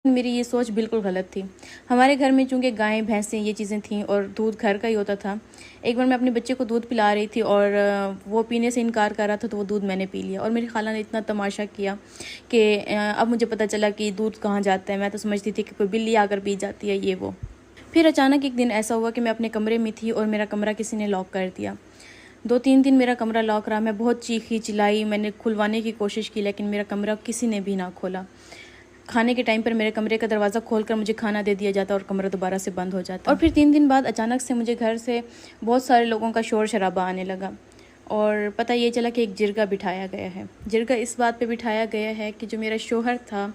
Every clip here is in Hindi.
मेरी ये सोच बिल्कुल गलत थी। हमारे घर में चूँकि गायें, भैंसें ये चीज़ें थीं और दूध घर का ही होता था। एक बार मैं अपने बच्चे को दूध पिला रही थी और वो पीने से इनकार कर रहा था, तो वो दूध मैंने पी लिया और मेरी खाला ने इतना तमाशा किया कि अब मुझे पता चला कि दूध कहाँ जाता है। मैं तो समझती थी कि कोई बिल्ली आकर पी जाती है ये वो। फिर अचानक एक दिन ऐसा हुआ कि मैं अपने कमरे में थी और मेरा कमरा किसी ने लॉक कर दिया। 2-3 दिन मेरा कमरा लॉक रहा। मैं बहुत चीखी चिल्लाई, मैंने खुलवाने की कोशिश की, लेकिन मेरा कमरा किसी ने भी ना खोला। खाने के टाइम पर मेरे कमरे का दरवाज़ा खोलकर मुझे खाना दे दिया जाता और कमरा दोबारा से बंद हो जाता। और फिर 3 दिन बाद अचानक से मुझे घर से बहुत सारे लोगों का शोर शराबा आने लगा और पता ये चला कि एक जिरगा बिठाया गया है। जिरगा इस बात पे बिठाया गया है कि जो मेरा शोहर था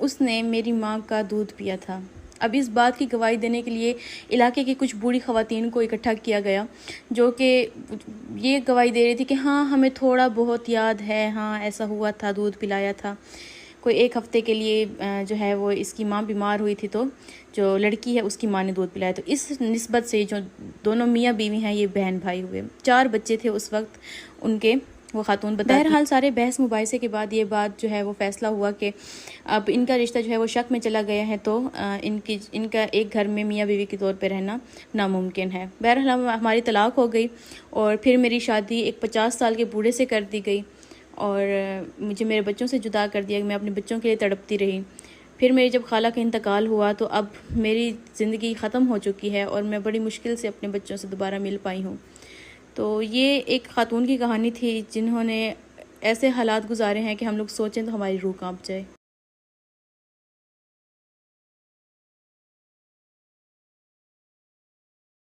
उसने मेरी माँ का दूध पिया था। अब इस बात की गवाही देने के लिए इलाके की कुछ बूढ़ी ख़वातीन को इकट्ठा किया गया, जो कि ये गवाही दे रही थी कि हाँ, हमें थोड़ा बहुत याद है, हाँ ऐसा हुआ था, दूध पिलाया था। कोई 1 हफ़्ते के लिए जो है वो इसकी माँ बीमार हुई थी, तो जो लड़की है उसकी माँ ने दूध पिलाया। तो इस निस्बत से जो दोनों मियाँ बीवी हैं ये बहन भाई हुए। 4 बच्चे थे उस वक्त उनके, वो खातून बताती। बहरहाल सारे बहस मुबाहिसे के बाद ये बात जो है वो फ़ैसला हुआ कि अब इनका रिश्ता जो है वो शक में चला गया है, तो इनका एक घर में मियाँ बीवी के तौर पे रहना नामुमकिन है। बहरहाल हमारी तलाक हो गई और फिर मेरी शादी एक 50 साल के बूढ़े से कर दी गई और मुझे मेरे बच्चों से जुदा कर दिया। मैं अपने बच्चों के लिए तड़पती रही। फिर मेरी जब खाला का इंतकाल हुआ तो अब मेरी ज़िंदगी ख़त्म हो चुकी है और मैं बड़ी मुश्किल से अपने बच्चों से दोबारा मिल पाई हूँ। तो ये एक ख़ातून की कहानी थी जिन्होंने ऐसे हालात गुजारे हैं कि हम लोग सोचें तो हमारी रूह कांप जाए।